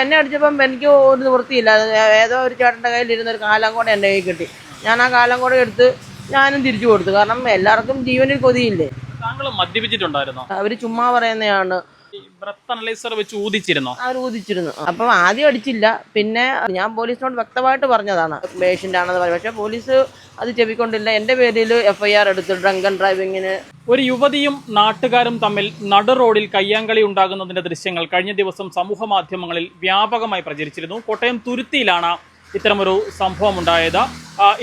എന്നെ അടിച്ചപ്പം എനിക്ക് ഒരു നിവൃത്തിയില്ല. ഏതോ ഒരു ചേട്ടൻ്റെ കയ്യിലിരുന്ന ഒരു കാലം കൂടെ എൻ്റെ കയ്യിൽ കിട്ടി. ഞാൻ ആ കാലം കൂടെ എടുത്ത് ഞാനും തിരിച്ചു കൊടുത്തു. കാരണം എല്ലാവർക്കും ജീവനിൽ കൊതിയില്ലേ. താങ്കൾ മദ്യപിച്ചിട്ടുണ്ടായിരുന്നോ? അവർ ചുമ്മാ പറയുന്നതാണ്. ബ്രത്ത് അനലൈസർ വെച്ച് ഊതിച്ചിരുന്നോ? അവർ ഊതിച്ചിരുന്നു. അപ്പം ആദ്യം അടിച്ചില്ല. പിന്നെ ഞാൻ പോലീസിനോട് വ്യക്തമായിട്ട് പറഞ്ഞതാണ് പേഷ്യൻ്റ് ആണെന്ന് പറഞ്ഞു. പക്ഷേ പോലീസ് അത് ചെവിക്കൊണ്ടില്ല. എൻ്റെ പേരിൽ FIR എടുത്തു, ഡ്രങ്കൻ ഡ്രൈവിങ്ങിന്. ഒരു യുവതിയും നാട്ടുകാരും തമ്മിൽ നടു റോഡിൽ കയ്യാങ്കളി ഉണ്ടാകുന്നതിന്റെ ദൃശ്യങ്ങൾ കഴിഞ്ഞ ദിവസം സമൂഹ മാധ്യമങ്ങളിൽ വ്യാപകമായി പ്രചരിച്ചിരുന്നു. കോട്ടയം തുരുത്തിയിലാണ് ഇത്തരമൊരു സംഭവം ഉണ്ടായത്.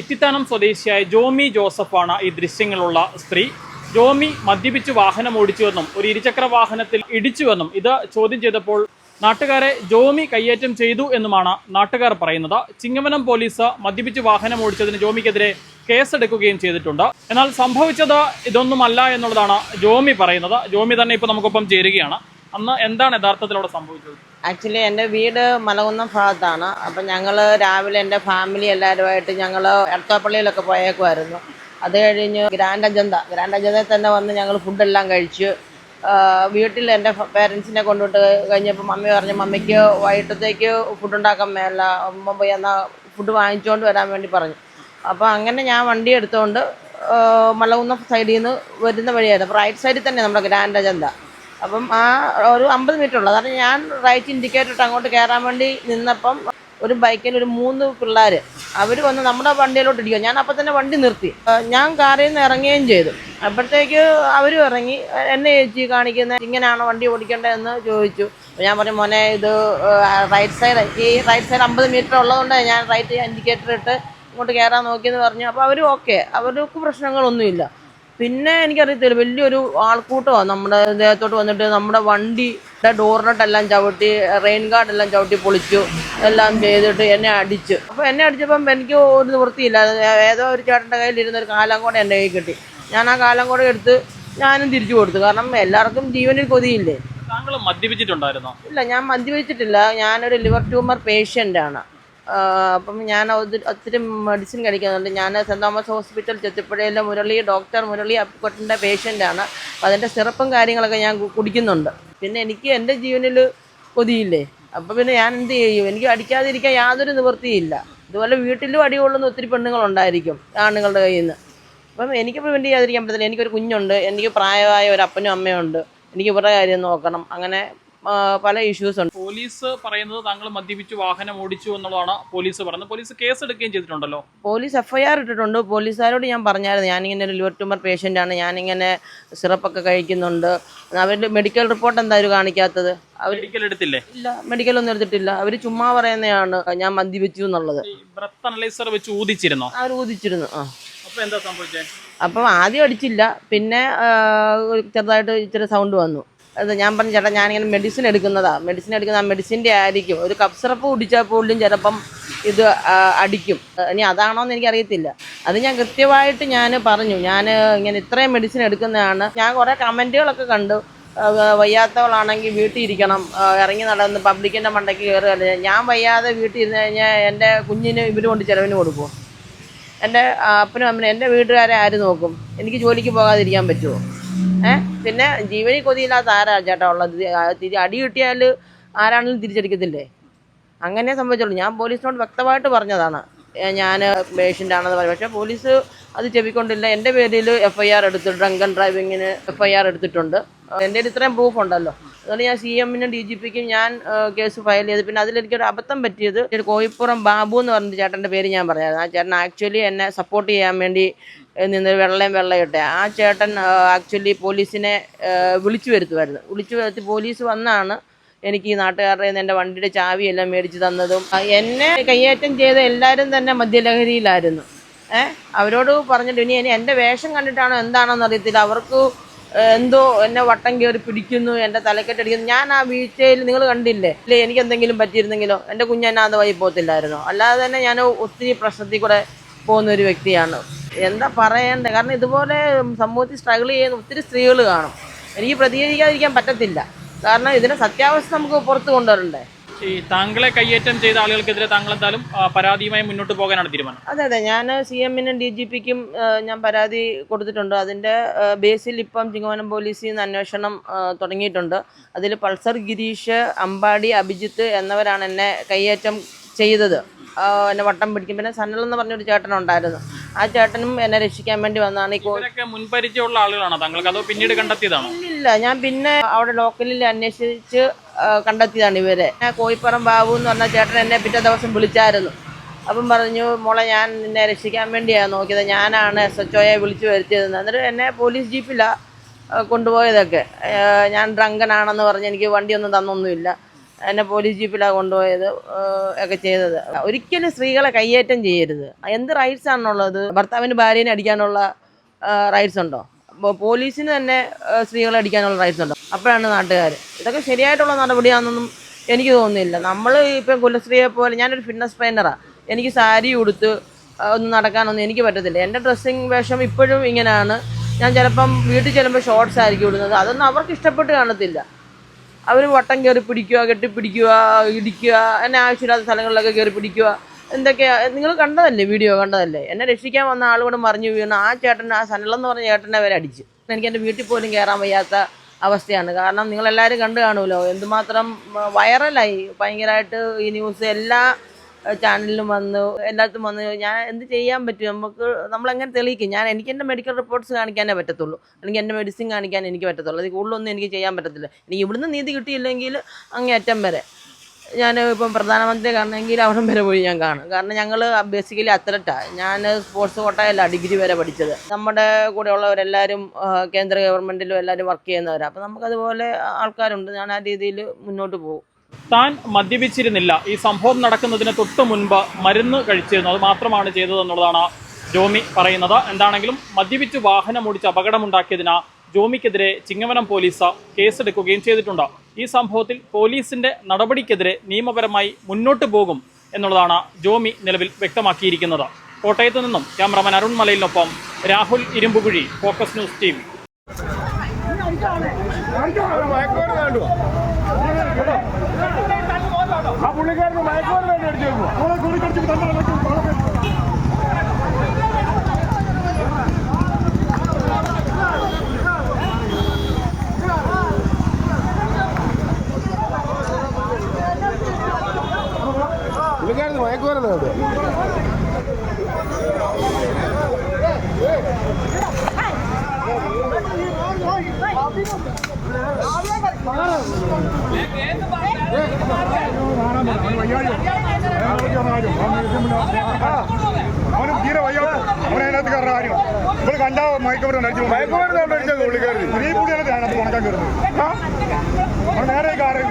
ഇത്തിത്താനം സ്വദേശിയായ ജോമി ജോസഫാണ് ഈ ദൃശ്യങ്ങളുള്ള സ്ത്രീ. ജോമി മദ്യപിച്ച് വാഹനം ഓടിച്ചുവെന്നും ഒരു ഇരുചക്ര വാഹനത്തിൽ ഇടിച്ചുവെന്നും ഇത് ചോദ്യം ചെയ്തപ്പോൾ നാട്ടുകാരെ ജോമി കയ്യേറ്റം ചെയ്തു എന്നുമാണ് നാട്ടുകാർ പറയുന്നത്. ചിങ്ങവനം പോലീസ് മദ്യപിച്ച് വാഹനം ഓടിച്ചതിന് ജോമിക്കെതിരെ കേസെടുക്കുകയും ചെയ്തിട്ടുണ്ട്. എന്നാൽ സംഭവിച്ചത് ഇതൊന്നുമല്ല എന്നുള്ളതാണ് ജോമി പറയുന്നത്. ജോമി തന്നെ ഇപ്പോൾ നമുക്കൊപ്പം ചേരുകയാണ്. അന്ന് എന്താണ് യഥാർത്ഥത്തിൽ അവിടെ സംഭവിച്ചത്? ആക്ച്വലി എൻ്റെ വീട് മലകുന്നം ഭാഗത്താണ്. അപ്പം ഞങ്ങൾ രാവിലെ എൻ്റെ ഫാമിലി എല്ലാവരുമായിട്ട് ഞങ്ങൾ എടത്തോപ്പള്ളിയിലൊക്കെ പോയേക്കുമായിരുന്നു. അത് കഴിഞ്ഞ് ഗ്രാൻഡ് അജന്തയിൽ തന്നെ വന്ന് ഞങ്ങൾ ഫുഡെല്ലാം കഴിച്ച് വീട്ടിൽ എൻ്റെ പേരൻസിനെ കൊണ്ടുവിട്ട് കഴിഞ്ഞപ്പോൾ മമ്മി പറഞ്ഞു മമ്മിക്ക് വൈകിട്ടത്തേക്ക് ഫുഡ് ഉണ്ടാക്കാൻ മേല, അമ്മ പോയി എന്നാൽ ഫുഡ് വാങ്ങിച്ചുകൊണ്ട് വരാൻ വേണ്ടി പറഞ്ഞു. അപ്പോൾ അങ്ങനെ ഞാൻ വണ്ടി എടുത്തുകൊണ്ട് മലകുന്നം സൈഡിൽ നിന്ന് വരുന്ന വഴിയായിരുന്നു. അപ്പോൾ റൈറ്റ് സൈഡിൽ തന്നെ നമ്മുടെ ഗ്രാൻഡ് അജന്ത. അപ്പം ആ ഒരു 50 മീറ്റർ ഉള്ളു. അതാണ് ഞാൻ റൈറ്റ് ഇൻഡിക്കേറ്റർ ഇട്ട് അങ്ങോട്ട് കയറാൻ വേണ്ടി നിന്നപ്പം ഒരു ബൈക്കിൽ ഒരു 3 പിള്ളേർ അവർ വന്ന് നമ്മുടെ വണ്ടിയിലോട്ട് ഇടിക്കുക. ഞാൻ അപ്പം തന്നെ വണ്ടി നിർത്തി. ഞാൻ കാറിൽ നിന്ന് ഇറങ്ങുകയും ചെയ്തു. അപ്പോഴത്തേക്ക് അവരും ഇറങ്ങി എന്നെ ചേച്ചി കാണിക്കുന്നത് ഇങ്ങനെയാണോ വണ്ടി ഓടിക്കേണ്ടതെന്ന് ചോദിച്ചു. ഞാൻ പറഞ്ഞു മോനെ ഇത് റൈറ്റ് സൈഡ് 50 മീറ്റർ ഉള്ളതുകൊണ്ട് ഞാൻ റൈറ്റ് ഇൻഡിക്കേറ്റർ ഇട്ട് ഇങ്ങോട്ട് കയറാൻ നോക്കിയെന്ന് പറഞ്ഞു. അപ്പോൾ അവരും ഓക്കെ, അവർക്ക് പ്രശ്നങ്ങളൊന്നുമില്ല. പിന്നെ എനിക്കറിയത്തില്ല, വലിയൊരു ആൾക്കൂട്ടമാണ് നമ്മുടെ ദേഹത്തോട്ട് വന്നിട്ട് നമ്മുടെ വണ്ടിയുടെ ഡോറിനട്ടെല്ലാം ചവിട്ടി, റെയിൻ ഗാർഡെല്ലാം ചവിട്ടി പൊളിച്ചു, എല്ലാം ചെയ്തിട്ട് എന്നെ അടിച്ചു. അപ്പോൾ എന്നെ അടിച്ചപ്പം എനിക്ക് ഒരു നിവൃത്തിയില്ല. ഏതോ ഒരു ചേട്ടൻ്റെ കയ്യിലിരുന്ന ഒരു കാലം കൂടെ എൻ്റെ കയ്യിൽ കിട്ടി. ഞാൻ ആ കാലം കൂടെ എടുത്ത് ഞാനും തിരിച്ചു കൊടുത്തു. കാരണം എല്ലാവർക്കും ജീവനിൽ കൊതിയില്ലേ. താങ്കൾ മദ്യപിച്ചിട്ടുണ്ടായിരുന്നോ? ഇല്ല, ഞാൻ മദ്യപിച്ചിട്ടില്ല. ഞാനൊരു ലിവർ ട്യൂമർ പേഷ്യൻ്റാണ്. അപ്പം ഞാൻ ഒത്തിരി മെഡിസിൻ കഴിക്കുന്നുണ്ട്. ഞാൻ സെൻറ് തോമസ് ഹോസ്പിറ്റൽ ചെത്തിപ്പുഴയിലെ ഡോക്ടർ മുരളി അപ്പുക്കുട്ടൻ്റെ പേഷ്യൻ്റാണ്. അപ്പം അതിൻ്റെ സിറപ്പും കാര്യങ്ങളൊക്കെ ഞാൻ കുടിക്കുന്നുണ്ട്. പിന്നെ എനിക്ക് എൻ്റെ ജീവനിൽ കൊതിയില്ലേ. അപ്പോൾ പിന്നെ ഞാൻ എന്ത് ചെയ്യും? എനിക്ക് അടിക്കാതിരിക്കാൻ യാതൊരു നിവൃത്തിയില്ല. ഇതുപോലെ വീട്ടിലും അടി കൊള്ളുന്ന ഒത്തിരി പെണ്ണുങ്ങളുണ്ടായിരിക്കും ആണുങ്ങളുടെ കയ്യിൽ നിന്ന്. അപ്പം എനിക്കിപ്പോൾ വേണ്ടി ചെയ്യാതിരിക്കാൻ പറ്റത്തില്ല. എനിക്കൊരു കുഞ്ഞുണ്ട്, എനിക്ക് പ്രായമായ ഒരു അപ്പനും അമ്മയും ഉണ്ട്, എനിക്ക് ഇവരുടെ കാര്യം നോക്കണം. അങ്ങനെ പല ഇഷ്യൂസ് ഉണ്ട്. പോലീസ് പറയുന്നത് താങ്കൾ മദ്യപിച്ച് വാഹനം ഓടിച്ചു എന്നുള്ളതാണ് പോലീസ് പറയുന്നത്. പോലീസ് കേസ് എടുക്കുകയും ചെയ്തിട്ടുണ്ടല്ലോ. പോലീസ് FIR ഇട്ടിട്ടുണ്ട്. പോലീസുകാരോട് ഞാൻ പറഞ്ഞായിരുന്നു ഞാനിങ്ങനെ ഒരു ലിവർ ട്യൂമർ പേഷ്യൻ്റാണ്, ഞാനിങ്ങനെ സിറപ്പൊക്കെ കഴിക്കുന്നുണ്ട്. അവരുടെ മെഡിക്കൽ റിപ്പോർട്ട് എന്തായാലും കാണിക്കാത്തത്? മെഡിക്കൽ എടുത്തില്ലേ? ഇല്ല, മെഡിക്കലൊന്നും എടുത്തിട്ടില്ല. അവർ ചുമ്മാ പറയുന്നതാണ് ഞാൻ മദ്യപിച്ചു എന്നുള്ളത്. ബ്രത്ത് അനലൈസർ വെച്ച് ഊതിച്ചിരുന്നോ? അവർ ഊതിച്ചിരുന്നു. അപ്പോൾ എന്താ സംഭവിച്ചത്? അപ്പം ആദ്യം അടിച്ചില്ല. പിന്നെ ചെറുതായിട്ട് ഇച്ചിരി സൗണ്ട് വന്നു. അത് ഞാൻ പറഞ്ഞു ചേട്ടാ ഞാനിങ്ങനെ മെഡിസിൻ എടുക്കുന്ന ആ മെഡിസിൻ്റെ ആയിരിക്കും. ഒരു കഫ് സിറപ്പ് കുടിച്ചാൽ പോലും ചിലപ്പം ഇത് അടിക്കും. ഇനി അതാണോന്ന് എനിക്കറിയത്തില്ല. അത് ഞാൻ കൃത്യമായിട്ട് ഞാൻ പറഞ്ഞു, ഞാൻ ഇങ്ങനെ ഇത്രയും മെഡിസിൻ എടുക്കുന്നതാണ്. ഞാൻ കുറേ കമൻറ്റുകളൊക്കെ കണ്ടു. വയ്യാത്തവളാണെങ്കിൽ വീട്ടിൽ ഇരിക്കണം, ഇറങ്ങി നടന്ന് പബ്ലിക്കിൻ്റെ മണ്ടയ്ക്ക് കയറുകയല്ല. ഞാൻ വയ്യാതെ വീട്ടിൽ ഇരുന്ന് കഴിഞ്ഞാൽ എൻ്റെ കുഞ്ഞിന് ഇവർ കൊണ്ട് ചിലവിന് കൊടുക്കും. എൻ്റെ അപ്പനും അമ്മനും എൻ്റെ വീട്ടുകാരെ ആര് നോക്കും? എനിക്ക് ജോലിക്ക് പോകാതിരിക്കാൻ പറ്റുമോ? പിന്നെ ജീവനിൽ കൊതിയില്ലാത്ത ആരാ ചേട്ടാ ഉള്ളത്? അടി കിട്ടിയാൽ ആരാണെങ്കിലും തിരിച്ചടിക്കത്തില്ലേ? അങ്ങനെ സംഭവിച്ചുള്ളൂ. ഞാൻ പോലീസിനോട് വ്യക്തമായിട്ട് പറഞ്ഞതാണ് ഞാൻ പേഷ്യൻ്റ് ആണെന്ന് പറഞ്ഞു. പക്ഷേ പോലീസ് അത് ചെവിക്കൊണ്ടില്ല. എൻ്റെ പേരിൽ FIR എടുത്തു, ഡ്രങ്കൻ ഡ്രൈവിങ്ങിന് FIR എടുത്തിട്ടുണ്ട്. എൻ്റെ ഇത്രയും പ്രൂഫ് ഉണ്ടല്ലോ. അതുകൊണ്ട് ഞാൻ CMനും DGPക്കും ഞാൻ കേസ് ഫയൽ ചെയ്തു. പിന്നെ അതിലെനിക്കൊരു അബദ്ധം പറ്റിയത്, ഒരു കോയിപ്പുറം ബാബു എന്ന് പറഞ്ഞ ചേട്ടൻ്റെ പേര് ഞാൻ പറഞ്ഞായിരുന്നു. ആ ചേട്ടൻ ആക്ച്വലി എന്നെ സപ്പോർട്ട് ചെയ്യാൻ വേണ്ടി നിന്ന് വെള്ളയിട്ടെ ആ ചേട്ടൻ ആക്ച്വലി പോലീസിനെ വിളിച്ചു വരുത്തി പോലീസ് വന്നാണ് എനിക്ക് ഈ നാട്ടുകാരുടെ നിന്ന് എൻ്റെ വണ്ടിയുടെ ചാവിയെല്ലാം മേടിച്ച് തന്നതും. എന്നെ കയ്യേറ്റം ചെയ്ത എല്ലാവരും തന്നെ മദ്യലഹരിയിലായിരുന്നു. അവരോട് പറഞ്ഞിട്ട് ഇനി എൻ്റെ വേഷം കണ്ടിട്ടാണോ എന്താണോന്ന് അറിയത്തില്ല, അവർക്ക് എന്തോ എന്നെ വട്ടം കയറി പിടിക്കുന്നു, എൻ്റെ തലക്കെട്ടടിക്കുന്നു. ഞാൻ ആ വീഴ്ചയിൽ നിങ്ങൾ കണ്ടില്ലേ, ഇല്ലേ എനിക്ക് എന്തെങ്കിലും പറ്റിയിരുന്നെങ്കിലോ എൻ്റെ കുഞ്ഞെന്നാ വഴി പോകത്തില്ലായിരുന്നോ? അല്ലാതെ തന്നെ ഞാൻ ഒത്തിരി പ്രശ്നത്തിൽ കൂടെ പോകുന്ന ഒരു വ്യക്തിയാണ്. എന്താ പറയേണ്ടത്? കാരണം ഇതുപോലെ സമൂഹത്തിൽ സ്ട്രഗിൾ ചെയ്യുന്ന ഒത്തിരി സ്ത്രീകൾ കാണും. എനിക്ക് പ്രതികരിക്കാതിരിക്കാൻ പറ്റത്തില്ല. കാരണം ഇതിൻ്റെ സത്യാവസ്ഥ നമുക്ക് പുറത്ത് കൊണ്ടുവരണ്ടേ. ഈ താങ്കളെ കയ്യേറ്റം ചെയ്ത ആളുകൾക്കെതിരെ താങ്കൾ എന്തായാലും പരാതിയുമായി മുന്നോട്ട് പോകാനാണ് തീരുമാനം? അതെ, ഞാൻ CM-നും DGP-ക്കും ഞാൻ പരാതി കൊടുത്തിട്ടുണ്ട്. അതിൻ്റെ ബേസിൽ ഇപ്പം ചിങ്ങവനം പോലീസിൽ നിന്ന് അന്വേഷണം തുടങ്ങിയിട്ടുണ്ട്. അതിൽ പൾസർ ഗിരീഷ്, അമ്പാടി, അഭിജിത്ത് എന്നിവരാണ് എന്നെ കയ്യേറ്റം ചെയ്തത്. എന്നെ വട്ടം പിടിക്കും. പിന്നെ സനൽ എന്ന് പറഞ്ഞൊരു ചേട്ടനുണ്ടായിരുന്നു. ആ ചേട്ടനും എന്നെ രക്ഷിക്കാൻ വേണ്ടി വന്നതാണ്. ഇവരൊക്കെ മുൻപരിചയമുള്ള ആളുകളാണോ താങ്കൾക്ക്, അതോ പിന്നീട് കണ്ടെത്തിയതാണോ? ഇല്ല, ഞാൻ പിന്നെ അവിടെ ലോക്കലിൽ അന്വേഷിച്ച് കണ്ടെത്തിയതാണ് ഇവരെ. കോയിപ്പുറം ബാബു എന്ന് പറഞ്ഞ ചേട്ടൻ എന്നെ പിറ്റേ ദിവസം വിളിച്ചായിരുന്നു. അപ്പം പറഞ്ഞു, മോളെ ഞാൻ നിന്നെ രക്ഷിക്കാൻ വേണ്ടിയാണ് നോക്കിയത്, ഞാനാണ് SHOയെ വിളിച്ചു വരുത്തിയതെന്ന്. എന്നിട്ട് എന്നെ പോലീസ് ജീപ്പിലാണ് കൊണ്ടുപോയതൊക്കെ. ഞാൻ ഡ്രങ്കനാണെന്ന് പറഞ്ഞ് എനിക്ക് വണ്ടിയൊന്നും തന്നൊന്നുമില്ല. എന്നെ പോലീസ് ജീപ്പിലാണ് കൊണ്ടുപോയത് ഒക്കെ ചെയ്തത്. ഒരിക്കലും സ്ത്രീകളെ കയ്യേറ്റം ചെയ്യരുത്. എന്ത് റൈറ്റ്സ് ആണുള്ളത്? ഭർത്താവിന് ഭാര്യനെ അടിക്കാനുള്ള റൈറ്റ്സ് ഉണ്ടോ? പോലീസിന് തന്നെ സ്ത്രീകളെ അടിക്കാനുള്ള റൈറ്റ്സ് ഉണ്ടോ? അപ്പോഴാണ് നാട്ടുകാർ ഇതൊക്കെ ശരിയായിട്ടുള്ള നടപടിയാണെന്നൊന്നും എനിക്ക് തോന്നുന്നില്ല. നമ്മൾ ഇപ്പം കുലസ്ത്രീയെ പോലെ, ഞാനൊരു ഫിറ്റ്നസ് ട്രെയിനറാണ്. എനിക്ക് സാരി ഉടുത്ത് ഒന്നും നടക്കാനൊന്നും എനിക്ക് പറ്റത്തില്ല. എൻ്റെ ഡ്രസ്സിങ് വേഷം ഇപ്പോഴും ഇങ്ങനെയാണ്. ഞാൻ ചിലപ്പം വീട്ടിൽ ചെല്ലുമ്പോൾ ഷോർട്സ് ആയിരിക്കും ഇടുന്നത്. അതൊന്നും അവർക്ക് ഇഷ്ടപ്പെട്ട് കാണത്തില്ല. അവർ വട്ടം കയറി പിടിക്കുക, കെട്ടിപ്പിടിക്കുക, ഇടിക്കുക, എന്നെ ആവശ്യമില്ലാത്ത സ്ഥലങ്ങളിലൊക്കെ കയറി പിടിക്കുക. എന്തൊക്കെയാ നിങ്ങൾ കണ്ടതല്ലേ, വീഡിയോ കണ്ടതല്ലേ? എന്നെ രക്ഷിക്കാൻ വന്ന ആളുകൂടെ മറിഞ്ഞു വീണ് ആ ചേട്ടൻ, ആ സനലെന്ന് പറഞ്ഞ ചേട്ടനെ വരെ അടിച്ച്. എനിക്ക് എൻ്റെ വീട്ടിൽ പോലും കയറാൻ വയ്യാത്ത അവസ്ഥയാണ്. കാരണം നിങ്ങളെല്ലാവരും കണ്ടു കാണുമല്ലോ എന്തുമാത്രം വൈറലായി. ഭയങ്കരമായിട്ട് ഈ ന്യൂസ് എല്ലാ ചാനലിലും വന്നു, എല്ലായിടത്തും വന്ന്. ഞാൻ എന്ത് ചെയ്യാൻ പറ്റും? നമ്മളെങ്ങനെ തെളിയിക്കും? എനിക്ക് എൻ്റെ മെഡിക്കൽ റിപ്പോർട്ട്സ് കാണിക്കാനേ പറ്റത്തുള്ളൂ, അല്ലെങ്കിൽ എൻ്റെ മെഡിസിൻ കാണിക്കാൻ എനിക്ക് പറ്റത്തുള്ളൂ. അതിൽ കൂടുതലൊന്നും എനിക്ക് ചെയ്യാൻ പറ്റത്തില്ല. എനിക്ക് ഇവിടുന്ന് നീതി കിട്ടിയില്ലെങ്കിൽ അങ്ങേയറ്റം വരെ ഞാൻ ഇപ്പം പ്രധാനമന്ത്രിയെ കാണണമെങ്കിൽ അവിടം വരെ പോയി ഞാൻ കാണും. കാരണം ഞങ്ങൾ ബേസിക്കലി അത്ലറ്റാണ്. ഞാൻ സ്പോർട്സ് കോട്ടയല്ല ഡിഗ്രി വരെ പഠിച്ചത്. നമ്മുടെ കൂടെ ഉള്ളവരെല്ലാവരും കേന്ദ്ര ഗവൺമെൻറ്റിലും എല്ലാവരും വർക്ക് ചെയ്യുന്നവരാണ്. അപ്പം നമുക്കതുപോലെ ആൾക്കാരുണ്ട്. ഞാൻ ആ രീതിയിൽ മുന്നോട്ട് പോകും. താൻ മദ്യപിച്ചിരുന്നില്ല, ഈ സംഭവം നടക്കുന്നതിന് തൊട്ട് മുൻപ് മരുന്ന് കഴിച്ചിരുന്നു, അത് മാത്രമാണ് ചെയ്തതെന്നുള്ളതാണ് ജോമി പറയുന്നത്. എന്താണെങ്കിലും മദ്യപിച്ച് വാഹനം ഓടിച്ച് അപകടമുണ്ടാക്കിയതിന് ജോമിക്കെതിരെ ചിങ്ങവനം പോലീസ് കേസെടുക്കുകയും ചെയ്തിട്ടുണ്ട്. ഈ സംഭവത്തിൽ പോലീസിന്റെ നടപടിക്കെതിരെ നിയമപരമായി മുന്നോട്ട് പോകും എന്നുള്ളതാണ് ജോമി നിലവിൽ വ്യക്തമാക്കിയിരിക്കുന്നത്. കോട്ടയത്ത് നിന്നും ക്യാമറമാൻ അരുൺ മലയിലിനൊപ്പം Rahul Irumbukuzhi, focus news team. പുള്ളിക്കാരന് മയക്കുമരുന്ന് കേട്ടോ. അവനും തീരെ വയ്യാട്ടോ, അവനതിനകത്ത് കയറുന്ന കാര്യമാണ്. ഇവിടെ കണ്ടാ മയക്കുമരുന്ന് മയക്കുമരുന്ന് പുള്ളിക്കാരൻ ഈ കൂടിയാണ് അതിനകത്ത് ഉണക്കാൻ കയറുന്നത്. അവൻ നേരെ കാര്യം